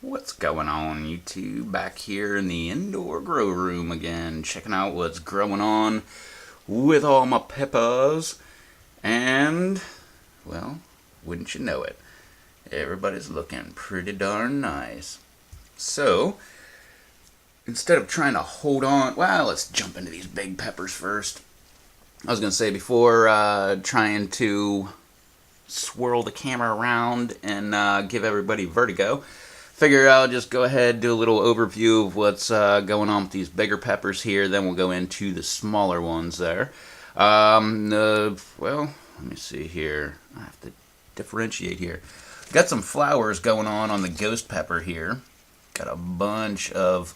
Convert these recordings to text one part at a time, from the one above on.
What's going on, YouTube? Back here in the indoor grow room again, checking out what's growing on with all my peppers. And, well, wouldn't you know it, everybody's looking pretty darn nice. So, instead of trying to hold on, well, let's jump into these big peppers first. I was going to say, before trying to swirl the camera around and give everybody vertigo, figure I'll just go ahead and do a little overview of what's going on with these bigger peppers here. Then we'll go into the smaller ones there. Well, let me see here. I have to differentiate here. Got some flowers going on the ghost pepper here. Got a bunch of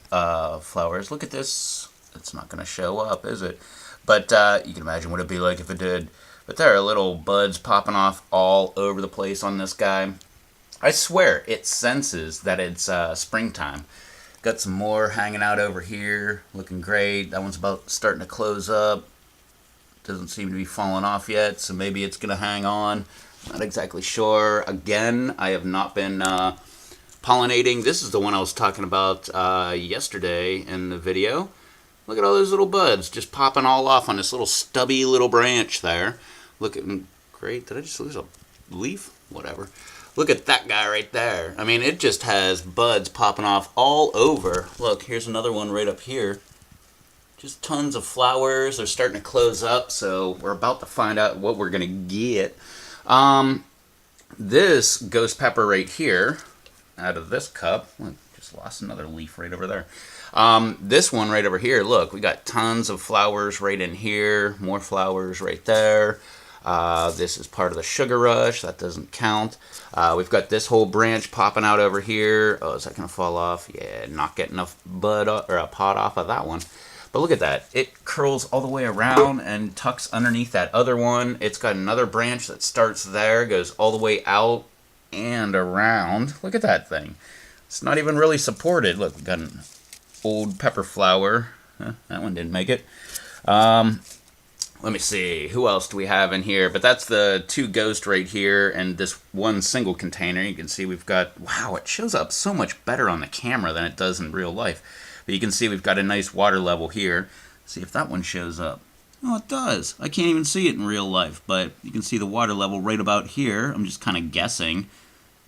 flowers. Look at this. It's not going to show up, is it? But you can imagine what it'd be like if it did. But there are little buds popping off all over the place on this guy. I swear it senses that it's springtime. Got some more hanging out over here, looking great. That one's about starting to close up. Doesn't seem to be falling off yet, so maybe it's going to hang on. Not exactly sure. Again, I have not been pollinating. This is the one I was talking about yesterday in the video. Look at all those little buds just popping all off on this little stubby little branch there. Looking great. Did I just lose a leaf? Whatever. Look at that guy right there. I mean, it just has buds popping off all over. Look, here's another one right up here. Just tons of flowers. They're starting to close up, so we're about to find out what we're going to get. This ghost pepper right here, out of this cup, look, just lost another leaf right over there. This one right over here, look, we got tons of flowers right in here, more flowers right there. This is part of the sugar rush. That doesn't count. We've got this whole branch popping out over here. Oh, is that going to fall off? Yeah, not getting enough bud or a pod off of that one. But look at that. It curls all the way around and tucks underneath that other one. It's got another branch that starts there, goes all the way out and around. Look at that thing. It's not even really supported. Look, we've got an old pepper flower. That one didn't make it. Let me see, who else do we have in here? But that's the two ghost right here and this one single container. You can see we've got, wow, it shows up so much better on the camera than it does in real life. But you can see we've got a nice water level here. See if that one shows up. Oh, it does. I can't even see it in real life, but you can see the water level right about here. I'm just kind of guessing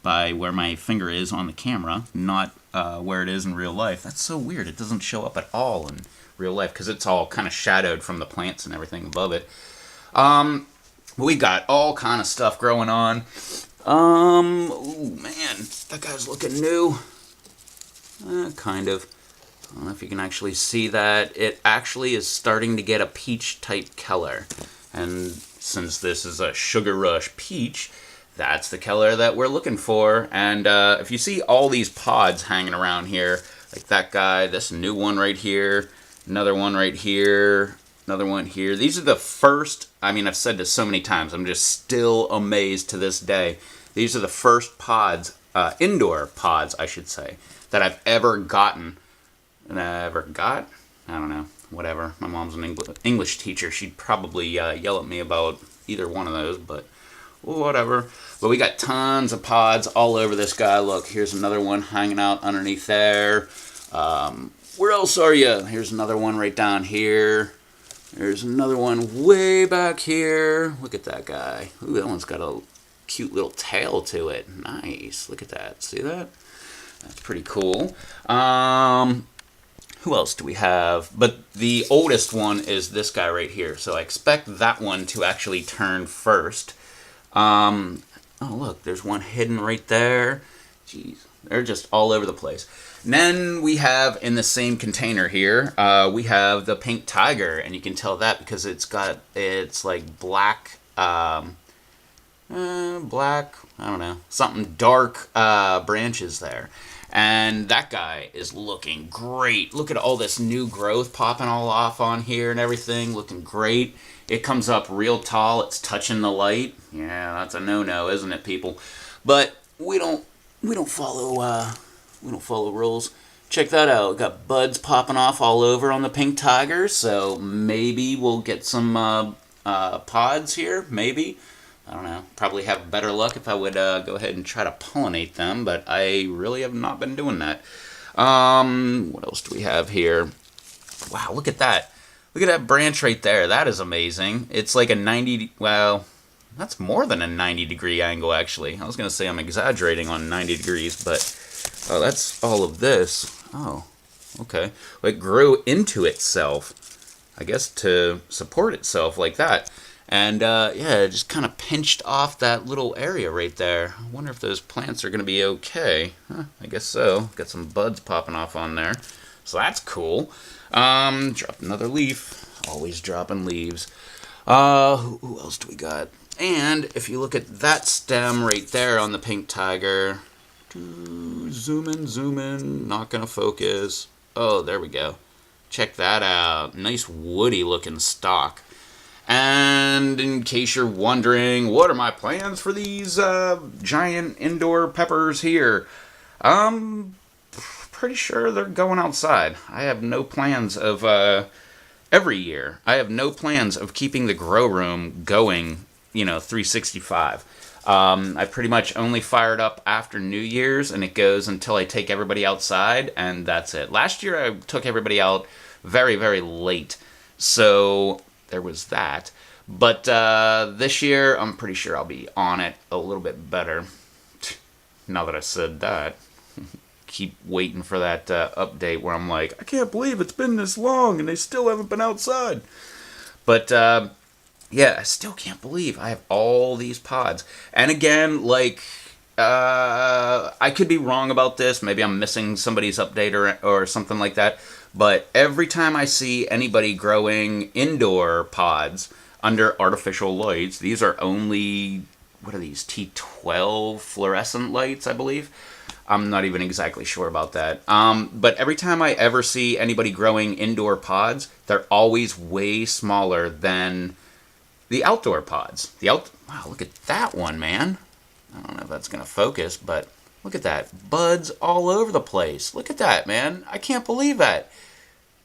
by where my finger is on the camera, not where it is in real life. That's so weird. It doesn't show up at all in real life because it's all kind of shadowed from the plants and everything above it. We got all kind of stuff growing on. Oh man, that guy's looking new. Kind of. I don't know if you can actually see that. It actually is starting to get a peach type color. And since this is a Sugar Rush peach, that's the color that we're looking for. And if you see all these pods hanging around here, like that guy, this new one right here, another one right here, another one here. These are the first, I mean, I've said this so many times, I'm just still amazed to this day. These are the first pods, indoor pods, I should say, that I've ever gotten. I don't know, whatever. My mom's an English teacher. She'd probably yell at me about either one of those, but whatever. But we got tons of pods all over this guy. Look, here's another one hanging out underneath there. Where else are you? Here's another one right down here. There's another one way back here. Look at that guy. Ooh, that one's got a cute little tail to it. Nice. Look at that. See that? That's pretty cool. Who else do we have? But the oldest one is this guy right here. So I expect that one to actually turn first. Oh, look. There's one hidden right there. Jeez. They're just all over the place. And then we have in the same container here, we have the pink tiger, and you can tell that because it's like black, I don't know, something dark branches there. And that guy is looking great. Look at all this new growth popping all off on here and everything, looking great. It comes up real tall. It's touching the light. Yeah, that's a no-no, isn't it, people? But we don't follow rules. Check that out. We got buds popping off all over on the pink tiger, so maybe we'll get some pods here. Maybe. I don't know, probably have better luck if I would go ahead and try to pollinate them, but I really have not been doing that. What else do we have here? Wow, look at that. Look at that branch right there. That is amazing. It's like a 90, well, that's more than a 90-degree angle, actually. I was going to say I'm exaggerating on 90 degrees, but oh, that's all of this. Oh, okay. Well, it grew into itself, I guess, to support itself like that. And, yeah, it just kind of pinched off that little area right there. I wonder if those plants are going to be okay. Huh, I guess so. Got some buds popping off on there. So that's cool. Dropped another leaf. Always dropping leaves. Who else do we got? And if you look at that stem right there on the pink tiger. Zoom in. Not going to focus. Oh, there we go. Check that out. Nice woody looking stalk. And in case you're wondering, what are my plans for these giant indoor peppers here? Pretty sure they're going outside. I have no plans of, every year, I have no plans of keeping the grow room going, 365. I pretty much only fire it up after New Year's, and it goes until I take everybody outside, and that's it. Last year, I took everybody out very, very late, so there was that. But this year, I'm pretty sure I'll be on it a little bit better. Now that I said that, keep waiting for that update where I'm like, I can't believe it's been this long and they still haven't been outside. But yeah, I still can't believe I have all these pods. And again, like, I could be wrong about this. Maybe I'm missing somebody's update or something like that. But every time I see anybody growing indoor pods under artificial lights, these are only, what are these, T12 fluorescent lights, I believe? I'm not even exactly sure about that. But every time I ever see anybody growing indoor pods, they're always way smaller than the outdoor pods. Wow, look at that one, man. I don't know if that's going to focus, but look at that. Buds all over the place. Look at that, man. I can't believe that.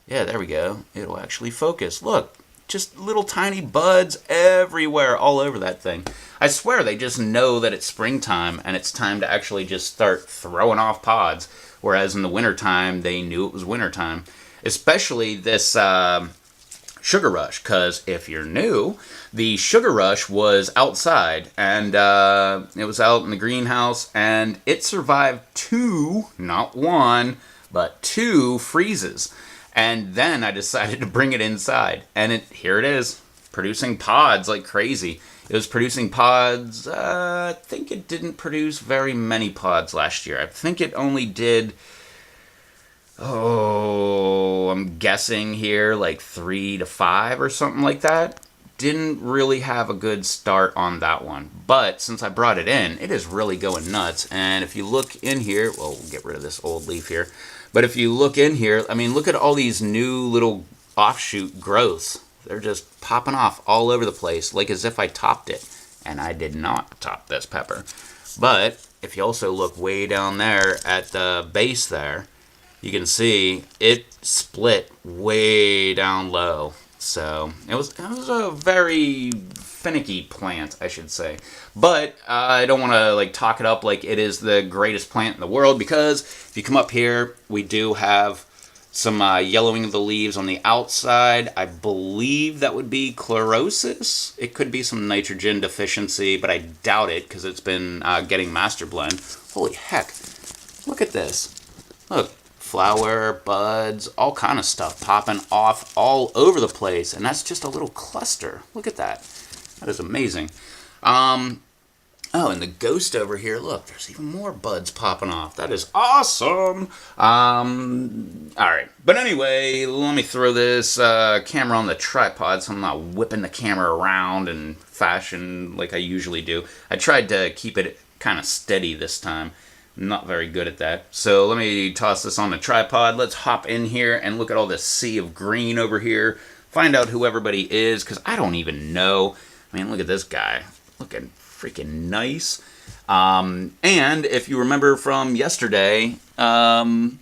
Yeah, there we go. It'll actually focus. Look, just little tiny buds everywhere all over that thing. I swear they just know that it's springtime and it's time to actually just start throwing off pods, whereas in the wintertime they knew it was wintertime. Especially this sugar rush, because if you're new, the sugar rush was outside, and it was out in the greenhouse, and it survived 2, not 1, but 2 freezes. And then I decided to bring it inside, and here it is, producing pods like crazy. It was producing pods, I think it didn't produce very many pods last year. I think it only did, I'm guessing here, like 3 to 5 or something like that. Didn't really have a good start on that one. But since I brought it in, it is really going nuts. And if you look in here, well, we'll get rid of this old leaf here. But if you look in here, I mean, look at all these new little offshoot growths. They're just popping off all over the place, like as if I topped it. And I did not top this pepper. But if you also look way down there at the base there, you can see it split way down low. So it was a very finicky plant, I should say. But I don't want to like talk it up like it is the greatest plant in the world, because if you come up here, we do have some yellowing of the leaves on the outside. I believe that would be chlorosis. It could be some nitrogen deficiency, but I doubt it because it's been getting master blend. Holy heck. Look at this. Look. Flower, buds, all kind of stuff popping off all over the place. And that's just a little cluster. Look at that. That is amazing. Oh, and the ghost over here, look, there's even more buds popping off. That is awesome. All right. But anyway, let me throw this camera on the tripod so I'm not whipping the camera around in fashion like I usually do. I tried to keep it kind of steady this time. Not very good at that. So let me toss this on the tripod. Let's hop in here and look at all this sea of green over here. Find out who everybody is, because I don't even know. I mean, look at this guy. Looking freaking nice. And if you remember from yesterday, there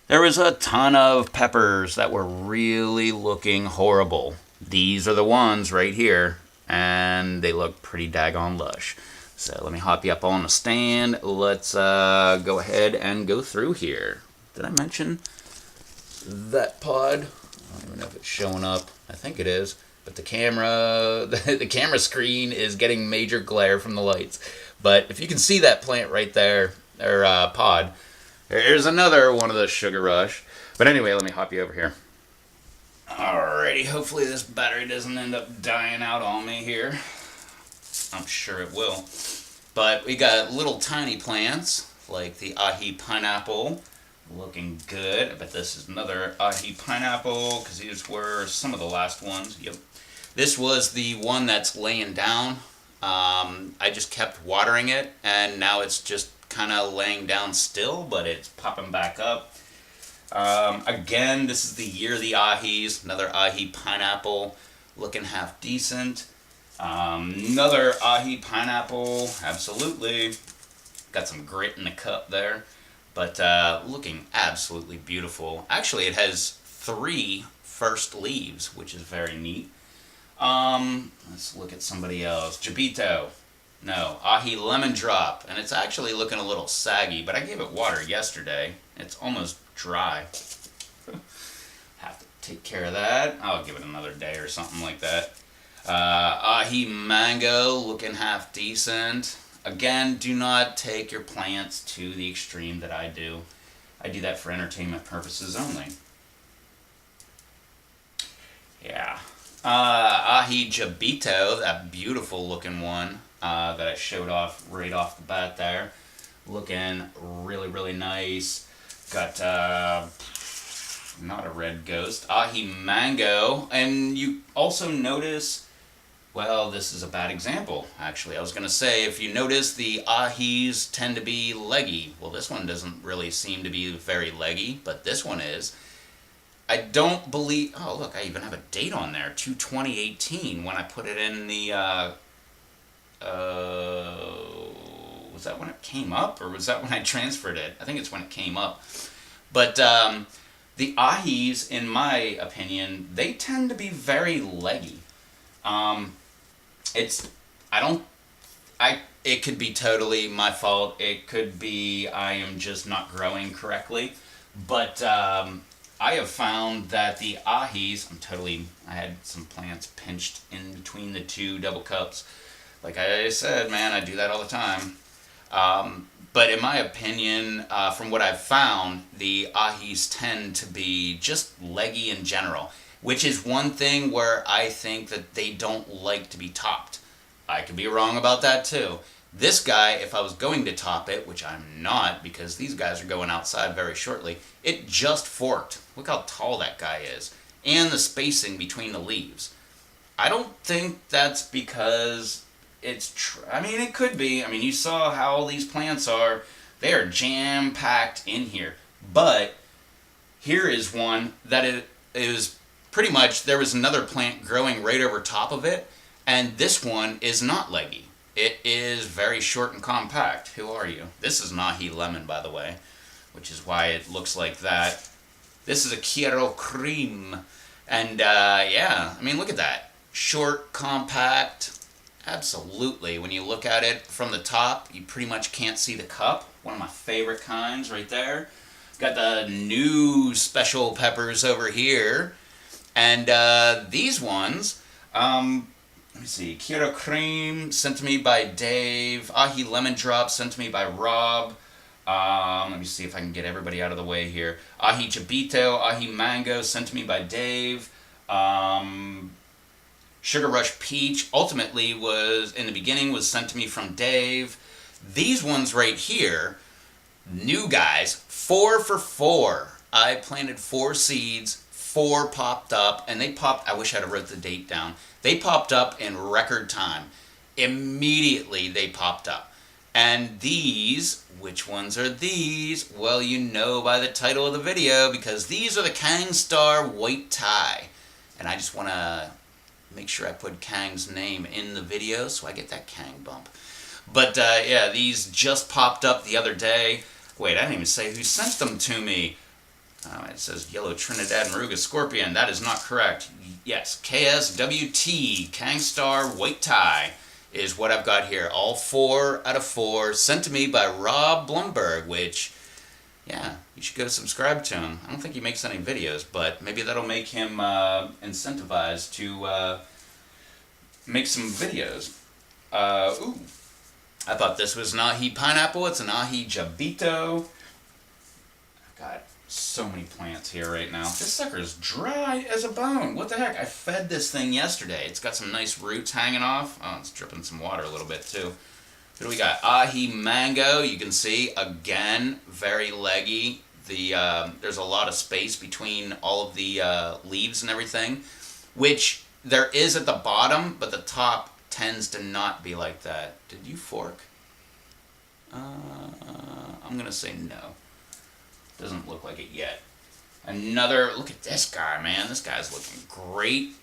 was a ton of peppers that were really looking horrible. These are the ones right here. and they look pretty daggone lush. So let me hop you up on the stand. Let's go ahead and go through here. Did I mention that pod? I don't even know if it's showing up. I think it is. But the camera, the camera screen is getting major glare from the lights. But if you can see that plant right there, or pod, there's another one of the Sugar Rush. But anyway, let me hop you over here. Alrighty, hopefully this battery doesn't end up dying out on me here. I'm sure it will. But we got little tiny plants, like the Ahi Pineapple, looking good. I bet this is another Ahi Pineapple, because these were some of the last ones. Yep. This was the one that's laying down. I just kept watering it, and now it's just kind of laying down still, but it's popping back up. Again, this is the year of the Ahis. Another Ahi Pineapple, looking half decent. Another Ahi Pineapple, absolutely. Got some grit in the cup there, but looking absolutely beautiful. Actually, it has 3 first leaves, which is very neat. Let's look at somebody else. Jabito. No, Ahi Lemon Drop. And it's actually looking a little saggy, but I gave it water yesterday. It's almost dry. Have to take care of that. I'll give it another day or something like that. Ahi Mango, looking half decent. Again, do not take your plants to the extreme that I do. I do that for entertainment purposes only. Yeah. Ahi Jabito, that beautiful looking one that I showed off right off the bat there. Looking really, really nice. Got, not a red ghost, Ahi Mango. And you also notice, well, this is a bad example, actually. I was going to say, if you notice, the Ahis tend to be leggy. Well, this one doesn't really seem to be very leggy, but this one is. I don't believe... Oh, look, I even have a date on there, 2/20/18, when I put it in the... was that when it came up, or was that when I transferred it? I think it's when it came up. But the Ahis, in my opinion, they tend to be very leggy. It could be totally my fault. It could be I am just not growing correctly. But I have found that the Ahis, I had some plants pinched in between the 2 double cups. Like I said, man, I do that all the time. But in my opinion, from what I've found, the Ahis tend to be just leggy in general, which is one thing where I think that they don't like to be topped. I could be wrong about that too. This guy, if I was going to top it, which I'm not because these guys are going outside very shortly, it just forked. Look how tall that guy is. And the spacing between the leaves. I don't think that's because I mean, it could be. I mean, you saw how all these plants are. They are jam-packed in here. But here is one that it is pretty much, there was another plant growing right over top of it, and this one is not leggy. It is very short and compact. Who are you? This is an Ahi Lemon, by the way, which is why it looks like that. This is a Quiero Cream. And, yeah, I mean, look at that. Short, compact. Absolutely. When you look at it from the top, you pretty much can't see the cup. One of my favorite kinds right there. Got the new special peppers over here. And these ones, let me see, Quiero Cream, sent to me by Dave. Ahi Lemon Drop, sent to me by Rob. Let me see if I can get everybody out of the way here. Ahi Jabito, Ahi Mango, sent to me by Dave. Sugar Rush Peach, ultimately in the beginning, was sent to me from Dave. These ones right here, new guys, 4 for 4. I planted 4 seeds, 4 popped up, and they popped, I wish I'd have wrote the date down. They popped up in record time. Immediately they popped up. And these, which ones are these? Well, you know by the title of the video, because these are the Khang Starr White Tie. And I just want to make sure I put Khang's name in the video so I get that Khang bump. But yeah, these just popped up the other day. Wait, I didn't even say who sent them to me. It says Yellow Trinidad Maruga Scorpion. That is not correct. Yes, KSWT, Khang Starr White Tie, is what I've got here. All 4 out of 4, sent to me by Rob Blumberg, which, yeah, you should go subscribe to him. I don't think he makes any videos, but maybe that'll make him incentivized to make some videos. Ooh, I thought this was an ahi pineapple. It's an ahi jabito. I've got so many plants here right now. This sucker's dry as a bone. What the heck? I fed this thing yesterday. It's got some nice roots hanging off. Oh, it's dripping some water a little bit too. What do we got? Ahi Mango. You can see, again, very leggy. There's a lot of space between all of the leaves and everything, which there is at the bottom, but the top tends to not be like that. Did you fork? I'm going to say no. Doesn't look like it yet. Another, look at this guy, man. This guy's looking great.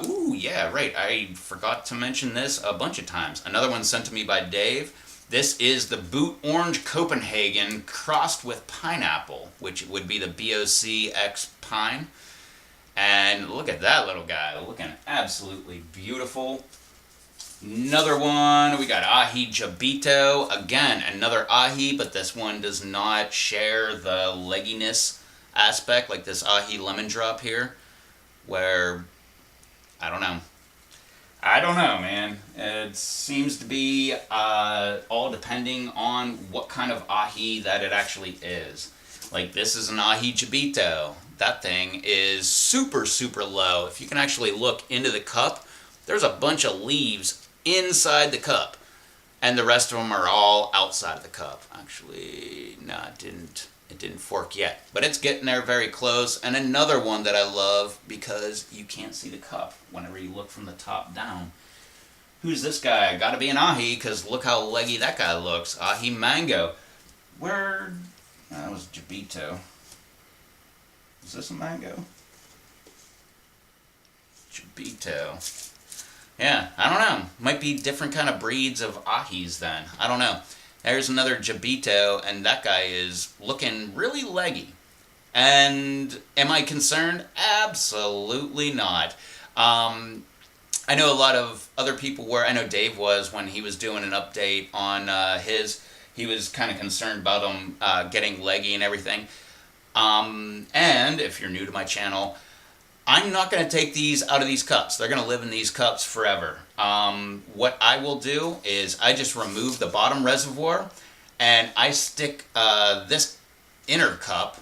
Ooh, yeah, right. I forgot to mention this a bunch of times. Another one sent to me by Dave. This is the Boot Orange Copenhagen crossed with pineapple, which would be the BOC X Pine. And look at that little guy, looking absolutely beautiful. Another one, we got Ahi Jabito. Again, another Ahi, but this one does not share the legginess aspect like this Ahi Lemon Drop here, where, I don't know, man. It seems to be all depending on what kind of ahi that it actually is. Like, this is an ahi jabito. That thing is super, super low. If you can actually look into the cup, there's a bunch of leaves inside the cup, and the rest of them are all outside of the cup. Actually, no, it didn't fork yet, but it's getting there very close. And another one that I love because you can't see the cup whenever you look from the top down. Who's this guy? Gotta be an ahi, because look how leggy that guy looks. Ahi Mango. Where? That was jabito. Is this a mango? Jabito. Yeah, I don't know. Might be different kind of breeds of ahis then. I don't know. There's another jabito, and that guy is looking really leggy. And am I concerned? Absolutely not. I know a lot of other people were. I know Dave was when he was doing an update on his. He was kind of concerned about him getting leggy and everything. And if you're new to my channel, I'm not going to take these out of these cups. They're going to live in these cups forever. What I will do is I just remove the bottom reservoir, and I stick this inner cup,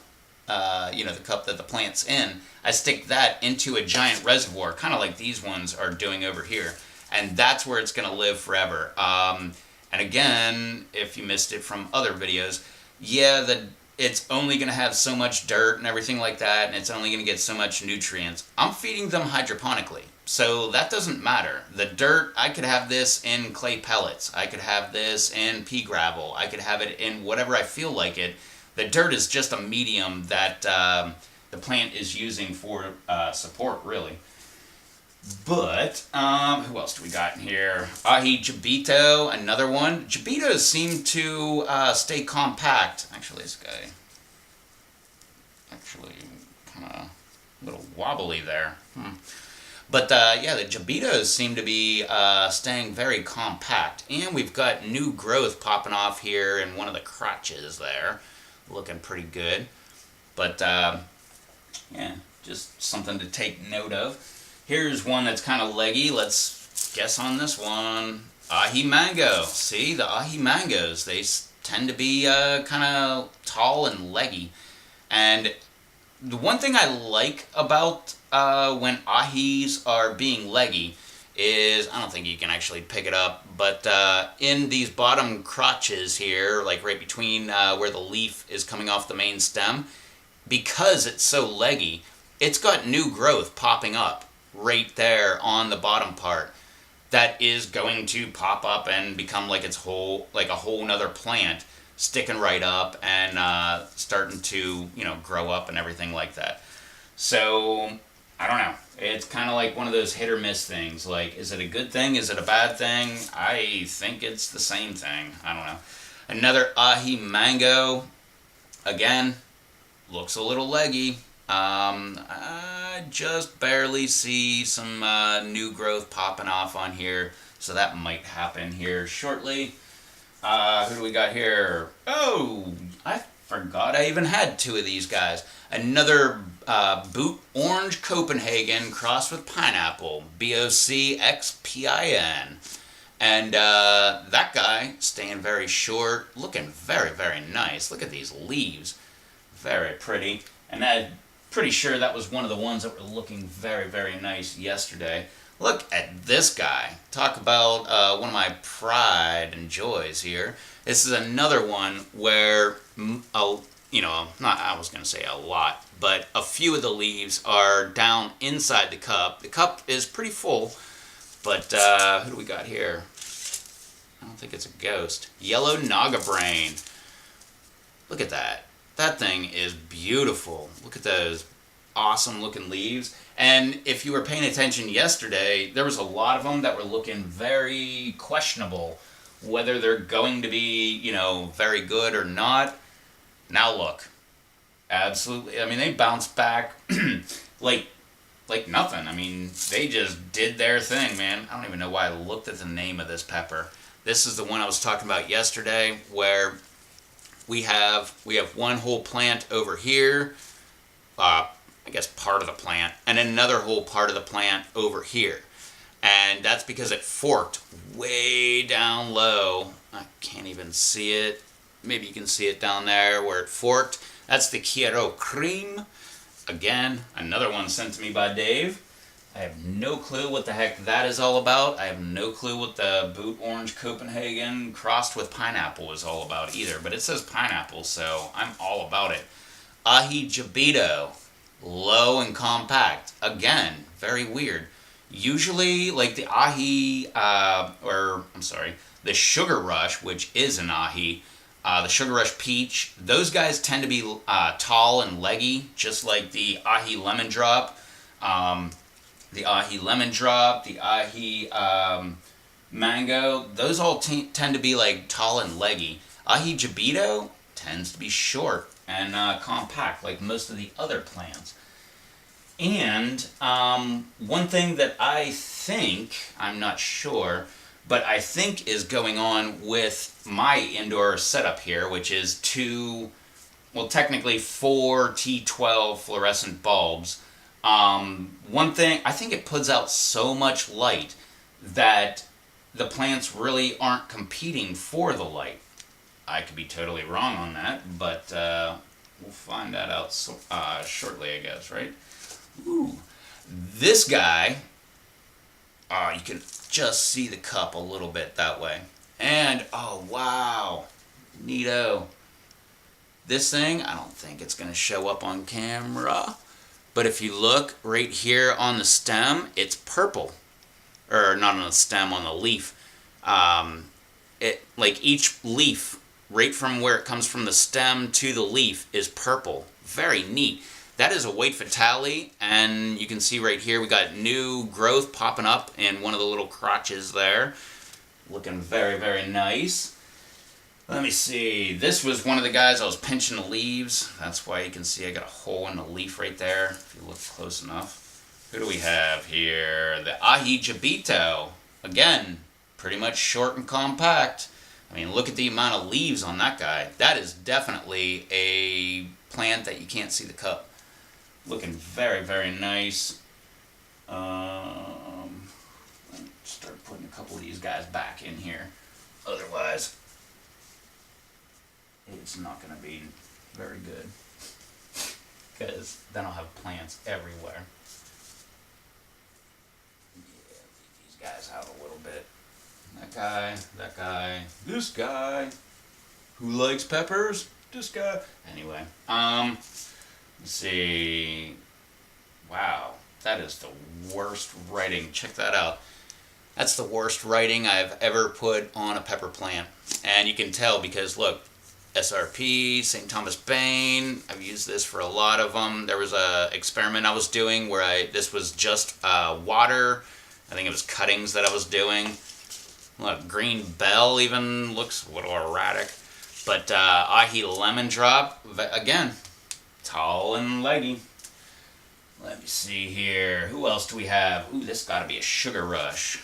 the cup that the plant's in, I stick that into a giant reservoir, kind of like these ones are doing over here. And that's where it's going to live forever. And again, if you missed it from other videos, yeah, it's only going to have so much dirt and everything like that, and it's only going to get so much nutrients. I'm feeding them hydroponically, so that doesn't matter. The dirt, I could have this in clay pellets. I could have this in pea gravel. I could have it in whatever I feel like it. The dirt is just a medium that the plant is using for support, really. But, who else do we got in here? Ahi Jabito, another one. Jabitos seem to stay compact. Actually, this guy, kind of a little wobbly there. But, yeah, the Jabitos seem to be staying very compact. And we've got new growth popping off here in one of the crotches there. Looking pretty good. But, yeah, just something to take note of. Here's one that's kind of leggy. Let's guess on this one. Ahi Mango. See, the Ahi Mangoes, they tend to be kind of tall and leggy. And the one thing I like about when Ahis are being leggy is, I don't think you can actually pick it up, but in these bottom crotches here, like right between where the leaf is coming off the main stem, because it's so leggy, it's got new growth popping up right there on the bottom part that is going to pop up and become like a whole nother plant, sticking right up and starting to grow up and everything like that. So I don't know, it's kind of like one of those hit or miss things. Like, is it a good thing, is it a bad thing? I think it's the same thing. I don't know. Another Ahi Mango. Again, looks a little leggy. I just barely see some new growth popping off on here, so that might happen here shortly. Who do we got here? Oh, I forgot I even had two of these guys. Another boot orange Copenhagen crossed with pineapple, BOCXPIN. And that guy staying very short, looking very, very nice. Look at these leaves. Very pretty. And I'm pretty sure that was one of the ones that were looking very, very nice yesterday. Look at this guy. Talk about one of my pride and joys here. This is another one where, not, I was going to say a lot, but a few of the leaves are down inside the cup. The cup is pretty full, but who do we got here? I don't think it's a ghost. Yellow Naga Brain. Look at that. That thing is beautiful. Look at those awesome looking leaves. And if you were paying attention yesterday, there was a lot of them that were looking very questionable, whether they're going to be, very good or not. Now look. Absolutely. I mean, they bounced back like nothing. I mean, they just did their thing, man. I don't even know why I looked at the name of this pepper. This is the one I was talking about yesterday, where we have one whole plant over here, I guess part of the plant, and another whole part of the plant over here. And that's because it forked way down low. I can't even see it. Maybe you can see it down there where it forked. That's the Quiero Cream. Again, another one sent to me by Dave. I have no clue what the heck that is all about. I have no clue what the Boot Orange Copenhagen crossed with pineapple is all about either. But it says pineapple, so I'm all about it. Ahi Jabito. Low and compact. Again, very weird. Usually, like the Ahi, the Sugar Rush, which is an Ahi, the Sugar Rush Peach, those guys tend to be tall and leggy, just like the Ahi Lemon Drop. The Ahi Lemon Drop, the Ahi Mango, those all tend to be like tall and leggy. Ahi Jabito tends to be short and compact, like most of the other plants. And one thing that I think, I'm not sure, but I think is going on with my indoor setup here, which is technically 4 T12 fluorescent bulbs. One thing, I think it puts out so much light that the plants really aren't competing for the light. I could be totally wrong on that, but we'll find that out shortly, I guess, right? Ooh. This guy, you can just see the cup a little bit that way. And, oh, wow, neato. This thing, I don't think it's going to show up on camera. But if you look right here on the stem, it's purple. Or not on the stem, on the leaf. Each leaf, right from where it comes from the stem to the leaf, is purple. Very neat. That is a white fatale, and you can see right here we got new growth popping up in one of the little crotches there. Looking very, very nice. Let me see. This was one of the guys I was pinching the leaves. That's why you can see I got a hole in the leaf right there, if you look close enough. Who do we have here? The Ahi Jabito. Again, pretty much short and compact. I mean, look at the amount of leaves on that guy. That is definitely a plant that you can't see the cup. Looking very, very nice. Start putting a couple of these guys back in here. Otherwise, it's not going to be very good. Because then I'll have plants everywhere. Yeah, leave these guys out a little bit. That guy, this guy. Who likes peppers? This guy. Anyway, let's see. Wow, that is the worst writing. Check that out. That's the worst writing I've ever put on a pepper plant. And you can tell because, look, SRP, St. Thomas Bane, I've used this for a lot of them. There was a experiment I was doing where this was just water. I think it was cuttings that I was doing. Look, Green Bell even looks a little erratic. But Ahi Lemon Drop, again, Tall and leggy. Let me see here. Who else do we have? Ooh, this got to be a Sugar Rush.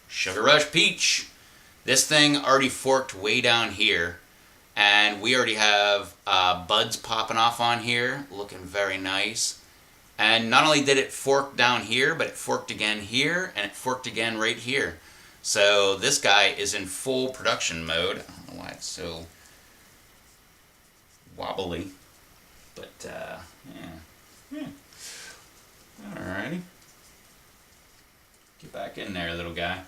Sugar Rush Peach. This thing already forked way down here. And we already have buds popping off on here. Looking very nice. And not only did it fork down here, but it forked again here. And it forked again right here. So this guy is in full production mode. I don't know why it's so wobbly. But, yeah. Alrighty. Get back in there, little guy.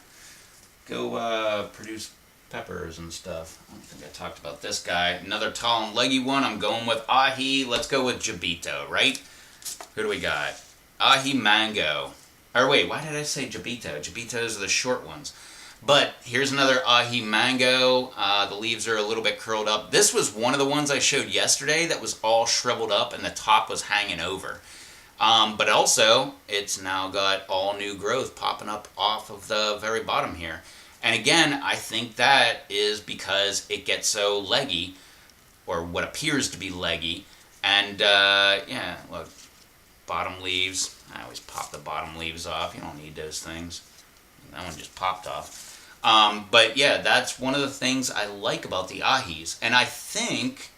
Go produce peppers and stuff. I don't think I talked about this guy. Another tall and leggy one. I'm going with Ahi. Let's go with Jabito, right? Who do we got? Ahi Mango. Or wait, why did I say Jabito? Jabitos are the short ones. But here's another Ahi Mango. The leaves are a little bit curled up. This was one of the ones I showed yesterday that was all shriveled up and the top was hanging over. But also, it's now got all new growth popping up off of the very bottom here. And again, I think that is because it gets so leggy, or what appears to be leggy. And yeah, look, bottom leaves. I always pop the bottom leaves off. You don't need those things. That one just popped off. But yeah, that's one of the things I like about the Ahis. And I think,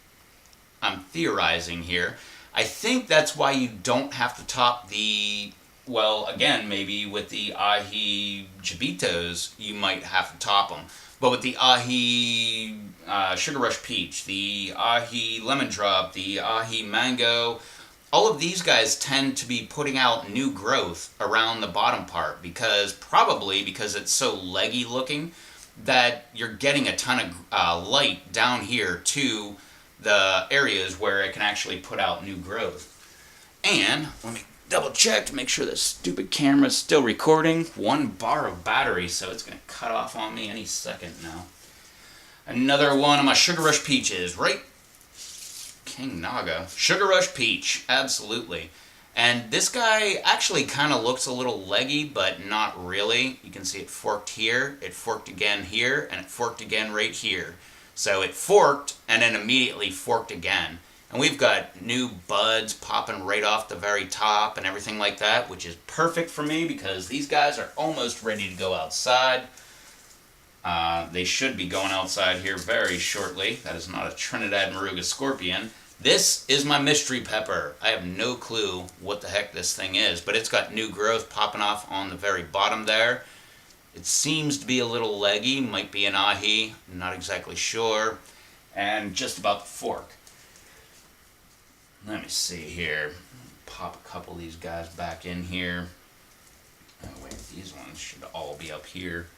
I'm theorizing here, I think that's why you don't have to top the, well, again, maybe with the Ahi Jabitos, you might have to top them. But with the Ahi Sugar Rush Peach, the Ahi Lemon Drop, the Ahi Mango, all of these guys tend to be putting out new growth around the bottom part probably because it's so leggy looking that you're getting a ton of light down here to the areas where it can actually put out new growth. And let me double check to make sure this stupid camera's still recording. 1 bar of battery, so it's going to cut off on me any second now. Another one of my Sugar Rush Peaches, right? King Naga. Sugar Rush Peach, absolutely. And this guy actually kind of looks a little leggy, but not really. You can see it forked here, it forked again here, and it forked again right here. So it forked and then immediately forked again. And we've got new buds popping right off the very top and everything like that, which is perfect for me because these guys are almost ready to go outside. They should be going outside here very shortly. That is not a Trinidad Moruga Scorpion. This is my mystery pepper. I have no clue what the heck this thing is, but it's got new growth popping off on the very bottom there. It seems to be a little leggy, might be an Ahi, not exactly sure. And just about the fork. Let me see here. Pop a couple of these guys back in here. Oh wait, these ones should all be up here.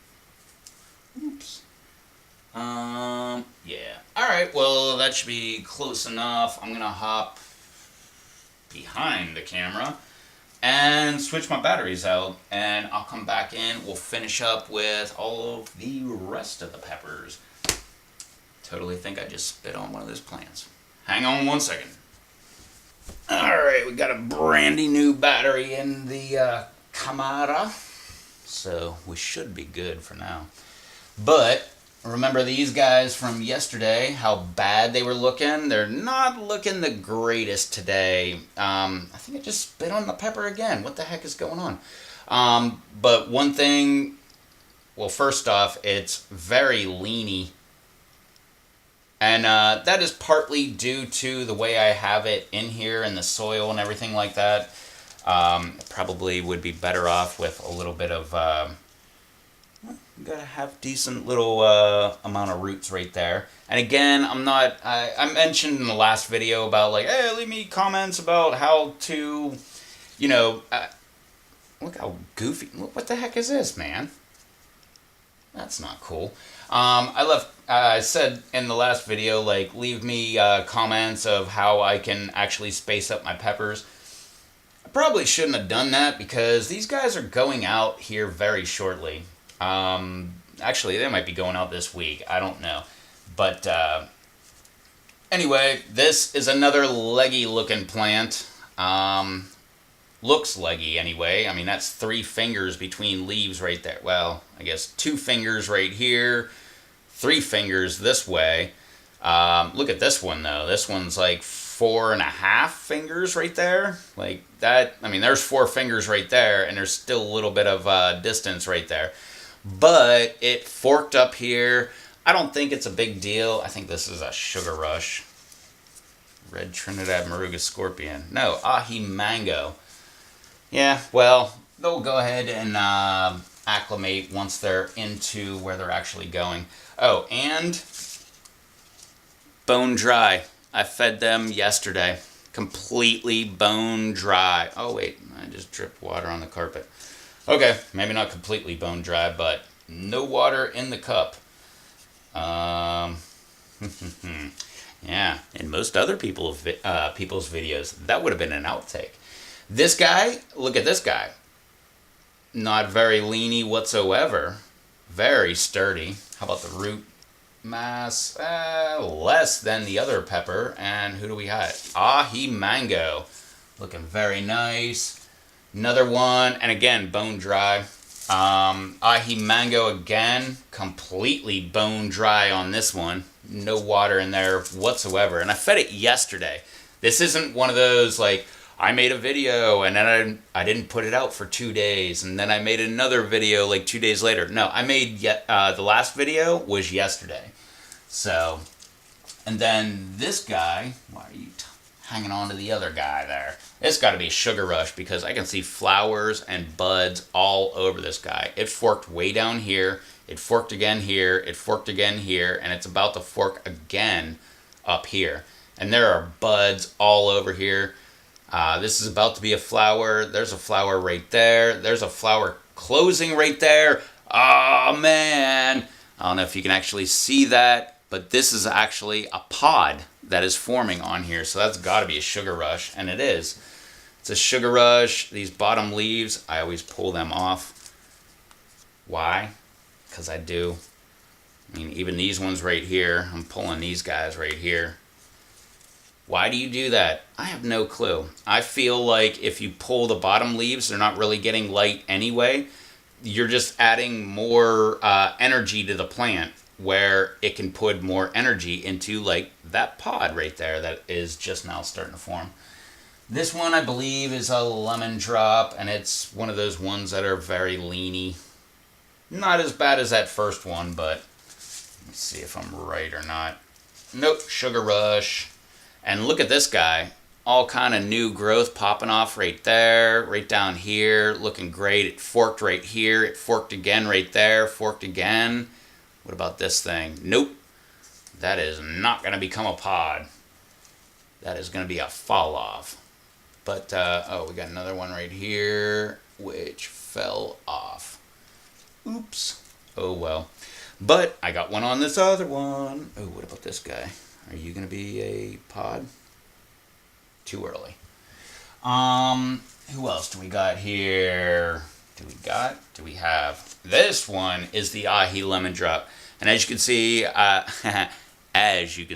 Oops. Yeah. Alright, well, that should be close enough. I'm gonna hop behind the camera and switch my batteries out, and I'll come back in. We'll finish up with all of the rest of the peppers. Totally think I just spit on one of those plants. Hang on 1 second. Alright, we got a brandy new battery in the camera, so we should be good for now. But remember these guys from yesterday, how bad they were looking? They're not looking the greatest today. I think I just spit on the pepper again. What the heck is going on? But one thing, well, first off, it's very leany. And that is partly due to the way I have it in here and the soil and everything like that. Probably would be better off with a little bit of... gotta have decent little amount of roots right there. And again, I mentioned in the last video about like, hey, leave me comments about how to, you know, look how goofy, what the heck is this, man? That's not cool. I said in the last video, like, leave me comments of how I can actually space up my peppers. I probably shouldn't have done that because these guys are going out here very shortly. Actually, they might be going out this week. I don't know. But anyway, this is another leggy looking plant. Looks leggy anyway. I mean, that's 3 fingers between leaves right there. Well, I guess 2 fingers right here, 3 fingers this way. Look at this one though. This one's like 4.5 fingers right there. Like that, I mean, there's 4 fingers right there, and there's still a little bit of distance right there. But it forked up here. I don't think it's a big deal. I think this is a Sugar Rush. Red Trinidad Moruga Scorpion. No, Ahi Mango. Yeah, well, they'll go ahead and acclimate once they're into where they're actually going. Oh, and bone dry. I fed them yesterday. Completely bone dry. Oh, wait, I just dripped water on the carpet. Okay, maybe not completely bone dry, but no water in the cup. Yeah, in most other people's videos, that would have been an outtake. This guy, look at this guy. Not very leany whatsoever. Very sturdy. How about the root mass? Less than the other pepper. And who do we have? Ahi Mango. Looking very nice. Another one, and again, bone dry. Ahi Mango again, completely bone dry on this one. No water in there whatsoever. And I fed it yesterday. This isn't one of those, like, I made a video and then I didn't put it out for 2 days. And then I made another video like 2 days later. No, I made the last video was yesterday. So, and then this guy, why are you hanging on to the other guy there? It's got to be Sugar Rush because I can see flowers and buds all over this guy. It forked way down here. It forked again here. It forked again here. And it's about to fork again up here. And there are buds all over here. This is about to be a flower. There's a flower right there. There's a flower closing right there. Oh, man. I don't know if you can actually see that, but this is actually a pod that is forming on here. So that's got to be a Sugar Rush, and it is. It's a Sugar Rush. These bottom leaves, I always pull them off. Why? Because I do. I mean, even these ones right here, I'm pulling these guys right here. Why do you do that? I have no clue. I feel like if you pull the bottom leaves, they're not really getting light anyway. You're just adding more energy to the plant where it can put more energy into like that pod right there that is just now starting to form. This one I believe is a lemon drop, and it's one of those ones that are very leany. Not as bad as that first one, but let's see if I'm right or not. Nope, Sugar Rush. And look at this guy. All kind of new growth popping off right there, right down here. Looking great. It forked right here. It forked again right there. Forked again. What about this thing? Nope. That is not going to become a pod. That is going to be a fall off. But, oh, we got another one right here, which fell off. Oops. Oh, well. But I got one on this other one. Oh, what about this guy? Are you going to be a pod? Too early. Who else do we got here? Do we have? This one is the Ahi Lemon Drop. And as you can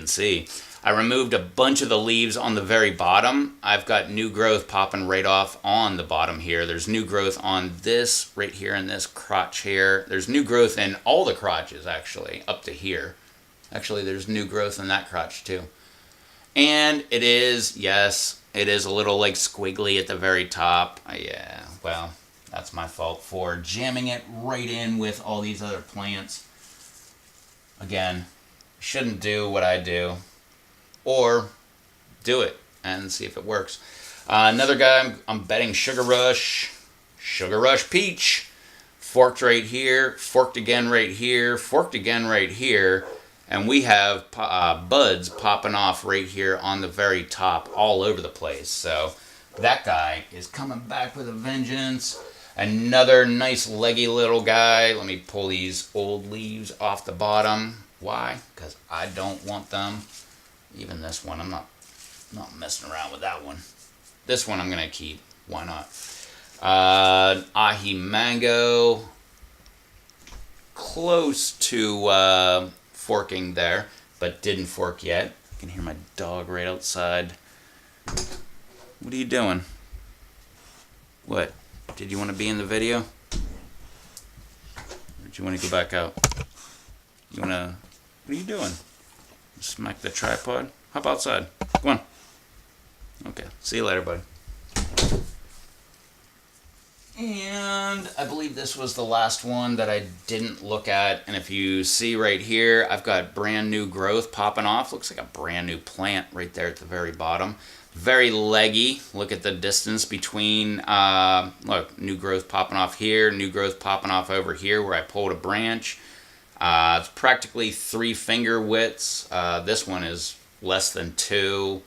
see, I removed a bunch of the leaves on the very bottom. I've got new growth popping right off on the bottom here. There's new growth on this right here and this crotch here. There's new growth in all the crotches, actually, up to here. Actually, there's new growth in that crotch, too. And it is, yes, it is a little, like, squiggly at the very top. Yeah, well, that's my fault for jamming it right in with all these other plants. Again, shouldn't do what I do. Or do it and see if it works. Another guy, I'm betting Sugar Rush. Sugar Rush Peach. Forked right here. Forked again right here. Forked again right here. And we have buds popping off right here on the very top all over the place. So that guy is coming back with a vengeance. Another nice leggy little guy. Let me pull these old leaves off the bottom. Why? Because I don't want them. Even this one, I'm not messing around with that one. This one I'm going to keep. Why not? Ahi Mango. Close to forking there, but didn't fork yet. You can hear my dog right outside. What are you doing? What? Did you want to be in the video? Or did you want to go back out? You want to... What are you doing? Smack the tripod. Hop outside. Come on. See you later, buddy. And I believe this was the last one that I didn't look at. And if you see right here, I've got brand new growth popping off. Looks like a brand new plant right there at the very bottom. Very leggy. Look at the distance between, look, new growth popping off here, new growth popping off over here where I pulled a branch. It's practically 3 finger widths. This one is less than 2.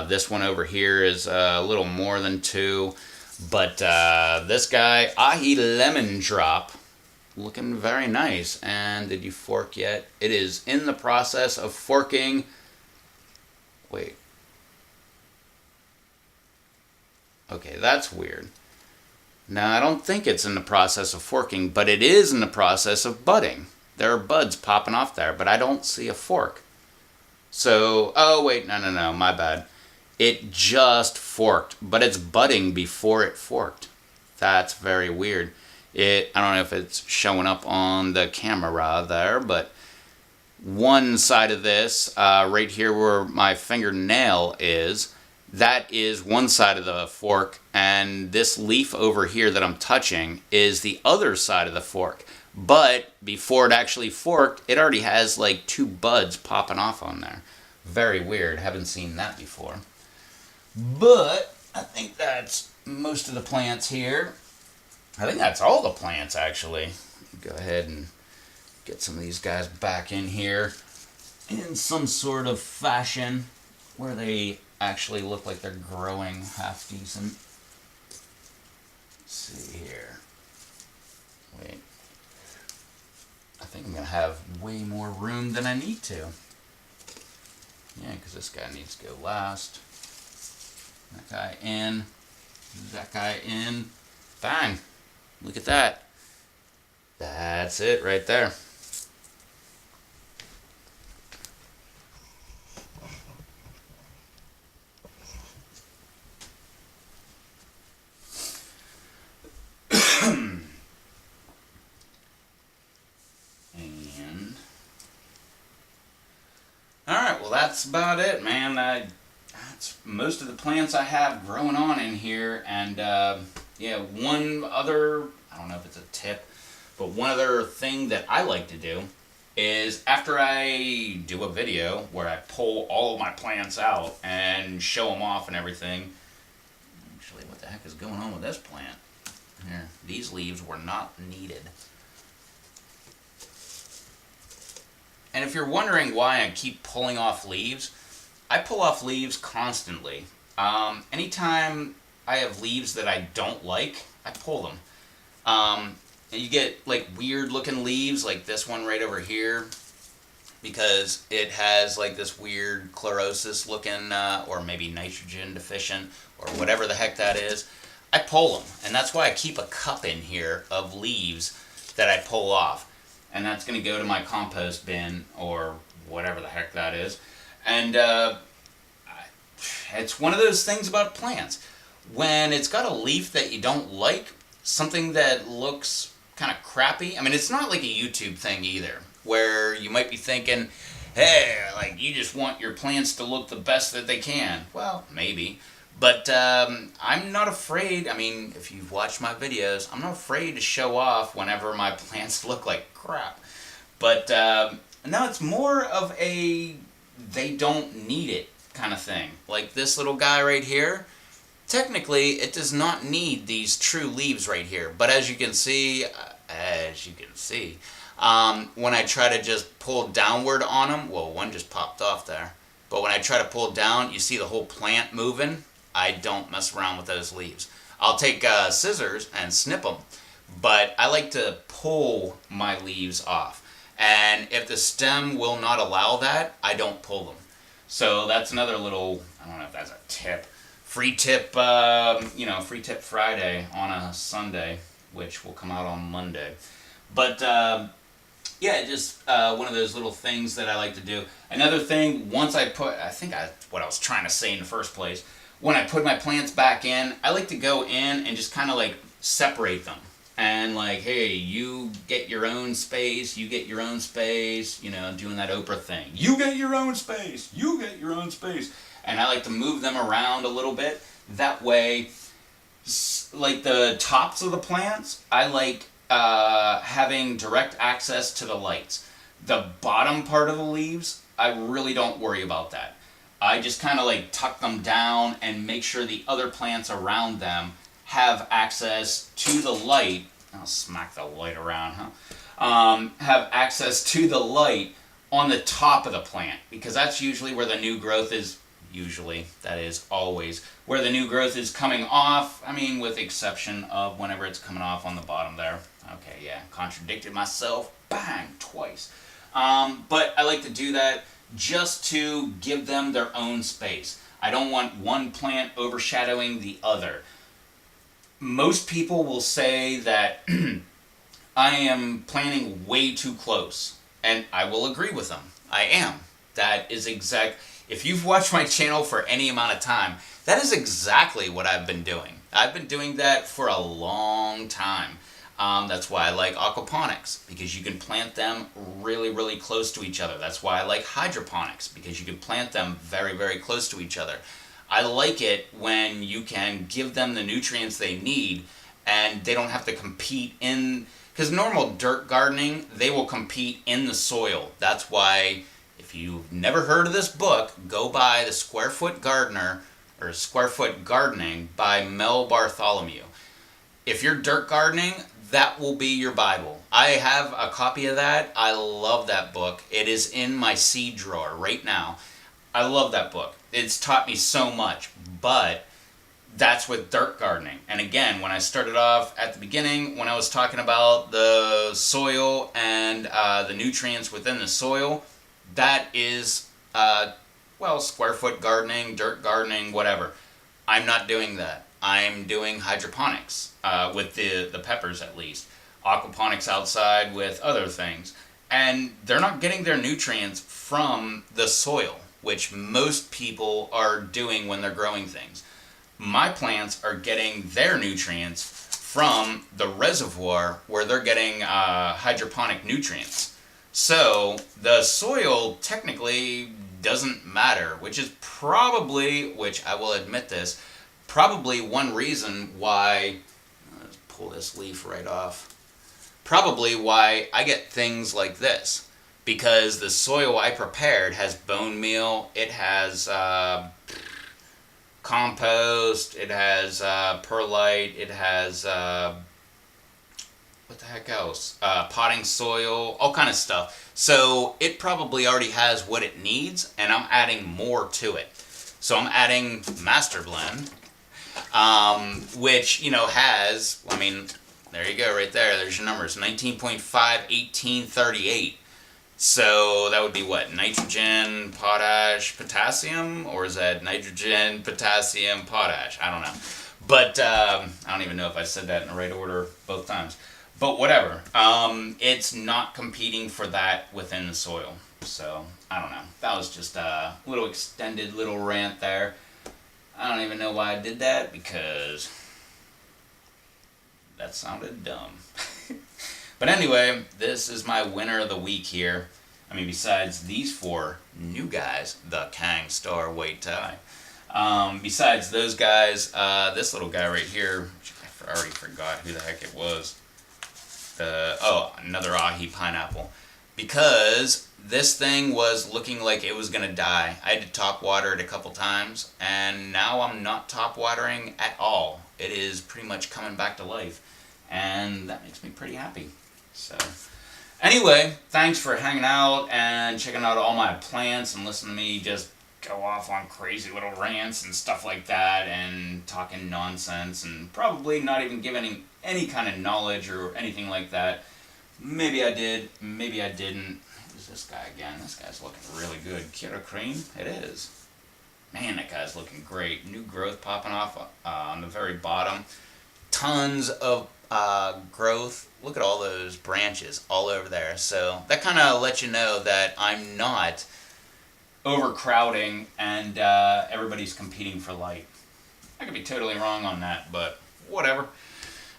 This one over here is a little more than 2. But this guy, Ahi Lemon Drop, looking very nice. And did you fork yet? It is in the process of forking. Wait. Okay, that's weird. Now, I don't think it's in the process of forking, but it is in the process of budding. There are buds popping off there, but I don't see a fork. So, oh wait, no, my bad. It just forked, but it's budding before it forked. That's very weird. I don't know if it's showing up on the camera there, but one side of this, right here where my fingernail is, that is one side of the fork, and this leaf over here that I'm touching is the other side of the fork. But before it actually forked, it already has like 2 buds popping off on there. Very weird. Haven't seen that before. But I think that's most of the plants here. I think that's all the plants, actually. Go ahead and get some of these guys back in here in some sort of fashion where they actually look like they're growing half decent. Let's see here. Wait. I think I'm going to have way more room than I need to. Yeah, because this guy needs to go last. That guy in. That guy in. Bang. Look at that. That's it right there. And alright, well that's about it, man. That's most of the plants I have growing on in here. And yeah, one other, I don't know if it's a tip, but one other thing that I like to do is after I do a video where I pull all of my plants out and show them off and everything. Actually, what the heck is going on with this plant? Here, these leaves were not needed. And if you're wondering why I keep pulling off leaves, I pull off leaves constantly. Anytime I have leaves that I don't like, I pull them. And you get like weird looking leaves like this one right over here because it has like this weird chlorosis looking or maybe nitrogen deficient or whatever the heck that is. I pull them, and that's why I keep a cup in here of leaves that I pull off. And that's going to go to my compost bin or whatever the heck that is. And it's one of those things about plants. When it's got a leaf that you don't like, something that looks kind of crappy. I mean, it's not like a YouTube thing either, where you might be thinking, hey, like you just want your plants to look the best that they can. Well, maybe. But I'm not afraid. I mean, if you've watched my videos, I'm not afraid to show off whenever my plants look like crap. But no, it's more of a they don't need it kind of thing. Like this little guy right here. Technically, it does not need these true leaves right here. But as you can see, when I try to just pull downward on them, well, one just popped off there. But when I try to pull down, you see the whole plant moving. I don't mess around with those leaves. I'll take scissors and snip them, but I like to pull my leaves off. And if the stem will not allow that, I don't pull them. So that's another little, I don't know if that's a tip. Free tip, Free Tip Friday on a Sunday, which will come out on Monday. But yeah, just one of those little things that I like to do. Another thing, once I put, what I was trying to say in the first place, when I put my plants back in, I like to go in and just kind of like separate them. and like, hey, you get your own space, you get your own space, doing that Oprah thing. You get your own space, you get your own space. And I like to move them around a little bit. That way, like the tops of the plants, I like having direct access to the lights. The bottom part of the leaves, I really don't worry about that. I just kind of like tuck them down and make sure the other plants around them have access to the light. I'll smack the light around, huh? Have access to the light on the top of the plant, because that's usually where the new growth is. Usually, that is always where the new growth is coming off. I mean, with the exception of whenever it's coming off on the bottom there. Okay, yeah, contradicted myself. Bang, twice. But I like to do that just to give them their own space. I don't want one plant overshadowing the other. Most people will say that I am planting way too close, and I will agree with them. I am. That is exact. If you've watched my channel for any amount of time, that is exactly what I've been doing. I've been doing that for a long time. That's why I like aquaponics, because you can plant them really, really close to each other. That's why I like hydroponics, because you can plant them very, very close to each other. I like it when you can give them the nutrients they need and they don't have to compete in, because normal dirt gardening, they will compete in the soil. That's why, if you've never heard of this book, go buy The Square Foot Gardener, or Square Foot Gardening by Mel Bartholomew. If you're dirt gardening, that will be your Bible. I have a copy of that. I love that book. It is in my seed drawer right now. I love that book. It's taught me so much, but that's with dirt gardening. And again, when I started off at the beginning, when I was talking about the soil and the nutrients within the soil, that is, square foot gardening, dirt gardening, whatever. I'm not doing that. I'm doing hydroponics, with the peppers at least. Aquaponics outside with other things. And they're not getting their nutrients from the soil, which most people are doing when they're growing things. My plants are getting their nutrients from the reservoir where they're getting hydroponic nutrients. So the soil technically doesn't matter, which is probably, which I will admit this, probably one reason why, let's pull this leaf right off, probably why I get things like this. Because the soil I prepared has bone meal, it has compost, it has perlite, it has, what the heck else? Potting soil, all kind of stuff. So it probably already has what it needs, and I'm adding more to it. So I'm adding Master Blend, which, has, I mean, there you go right there. There's your numbers, 19.5, 18, 38. So that would be what? Nitrogen, potash, potassium? Or is that nitrogen, potassium, potash? I don't know. But I don't even know if I said that in the right order both times. But whatever. It's not competing for that within the soil. So, I don't know. That was just a little extended little rant there. I don't even know why I did that, because that sounded dumb. But anyway, this is my winner of the week here. I mean, besides these four new guys, the Khang, Starr, White Tie. Besides those guys, this little guy right here, which I already forgot who the heck it was. Another Ahi pineapple. Because this thing was looking like it was going to die. I had to top water it a couple times, and now I'm not top watering at all. It is pretty much coming back to life, and that makes me pretty happy. So, anyway, thanks for hanging out and checking out all my plants and listening to me just go off on crazy little rants and stuff like that and talking nonsense and probably not even giving any kind of knowledge or anything like that. Maybe I did, maybe I didn't. Who's this guy again? This guy's looking really good. Kira Cream? It is. Man, that guy's looking great. New growth popping off on the very bottom. Tons of growth. Look at all those branches all over there. So that kind of lets you know that I'm not overcrowding and everybody's competing for light. I could be totally wrong on that, but whatever.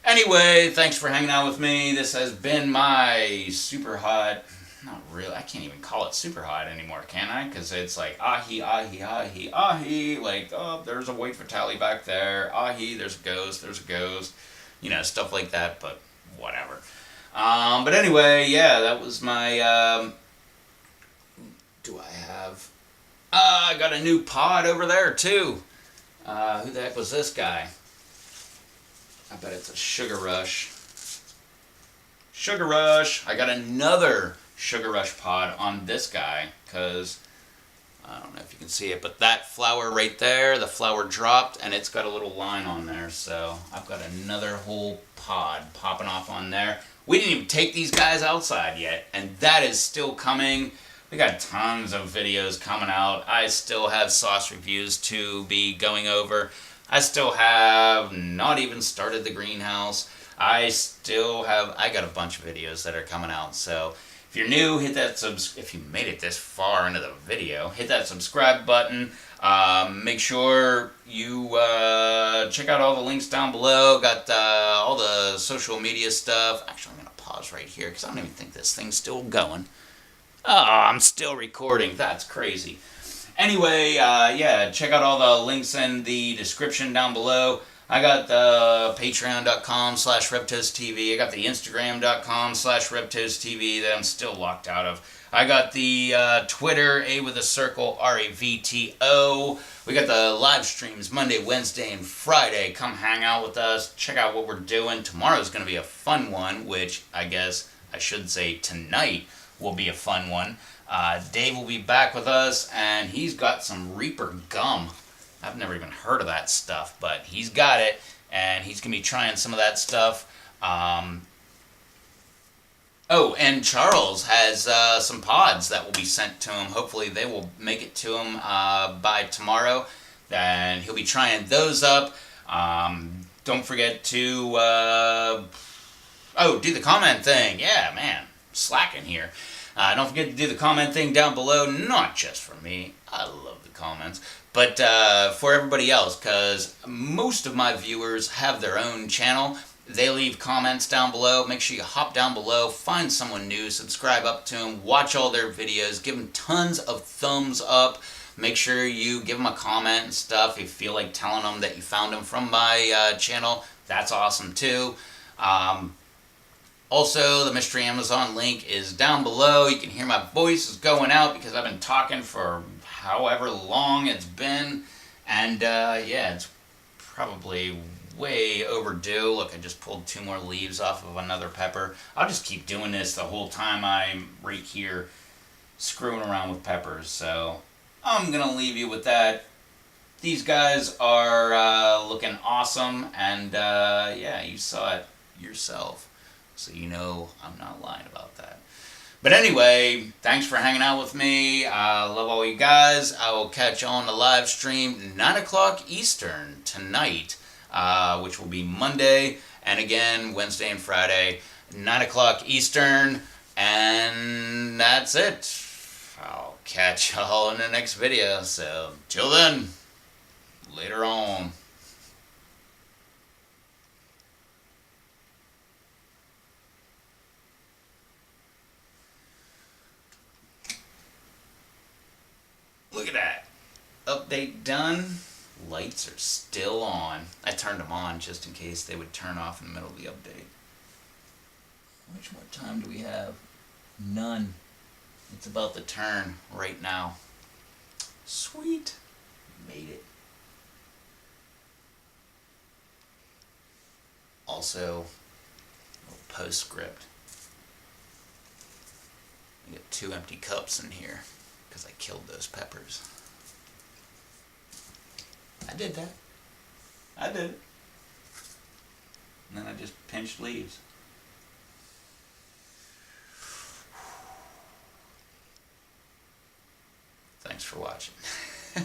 Anyway, thanks for hanging out with me. This has been my super hot. Not really. I can't even call it super hot anymore, can I? Because it's like ahi, ahi, ahi, ahi. Like, oh, there's a white fatality back there. Ahi, there's a ghost. There's a ghost. You know, stuff like that. But whatever. But anyway, yeah, that was my. Do I have? I got a new pod over there too. Who the heck was this guy? I bet it's a Sugar Rush. Sugar Rush! I got another Sugar Rush pod on this guy, because I don't know if you can see it, but that flower right there, the flower dropped, and it's got a little line on there, so I've got another whole pod popping off on there. We didn't even take these guys outside yet, and that is still coming. We got tons of videos coming out. I still have sauce reviews to be going over. I still have not even started the greenhouse. I got a bunch of videos that are coming out. So if you're new, hit that if you made it this far into the video, hit that subscribe button. Make sure you check out all the links down below. Got all the social media stuff. Actually, I'm going to pause right here because I don't even think this thing's still going. Oh, I'm still recording. That's crazy. Anyway, yeah, check out all the links in the description down below. I got the patreon.com/RevToastTV. I got the Instagram.com/RevToastTV that I'm still locked out of. I got the Twitter, A with a circle, RAVTO. We got the live streams Monday, Wednesday, and Friday. Come hang out with us. Check out what we're doing. Tomorrow's going to be a fun one, which I guess I should say tonight will be a fun one. Dave will be back with us, and he's got some Reaper gum. I've never even heard of that stuff, but he's got it, and he's going to be trying some of that stuff. Oh, and Charles has some pods that will be sent to him. Hopefully they will make it to him by tomorrow. Then he'll be trying those up. Don't forget to do the comment thing. Yeah, man, slacking here. Don't forget to do the comment thing down below, not just for me. I love the comments. But for everybody else, because most of my viewers have their own channel. They leave comments down below. Make sure you hop down below, find someone new, subscribe up to them, watch all their videos, give them tons of thumbs up. Make sure you give them a comment and stuff. If you feel like telling them that you found them from my channel, that's awesome too. Also, the Mystery Amazon link is down below. You can hear my voice is going out because I've been talking for however long it's been. And yeah, it's probably way overdue. Look, I just pulled 2 more leaves off of another pepper. I'll just keep doing this the whole time I'm right here screwing around with peppers. So I'm going to leave you with that. These guys are looking awesome. And yeah, you saw it yourself. So you know I'm not lying about that. But anyway, thanks for hanging out with me. I love all you guys. I will catch you on the live stream 9 o'clock Eastern tonight, which will be Monday. And again, Wednesday and Friday, 9 o'clock Eastern. And that's it. I'll catch y'all in the next video. So till then, later on. Look at that. Update done. Lights are still on. I turned them on just in case they would turn off in the middle of the update. How much more time do we have? None. It's about to turn right now. Sweet. Made it. Also, a little postscript. I got 2 empty cups in here because I killed those peppers. I did that. I did it. And then I just pinched leaves. Thanks for watching.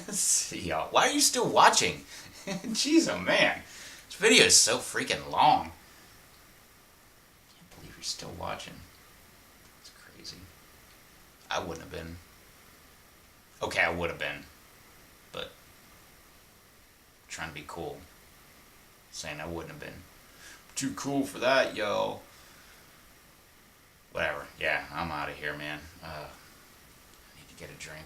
See y'all. Why are you still watching? Jeez, oh man. This video is so freaking long. Can't believe you're still watching. It's crazy. I wouldn't have been. Okay, I would have been. But trying to be cool. Saying I wouldn't have been. too cool for that, yo. Whatever. Yeah, I'm out of here, man. I need to get a drink.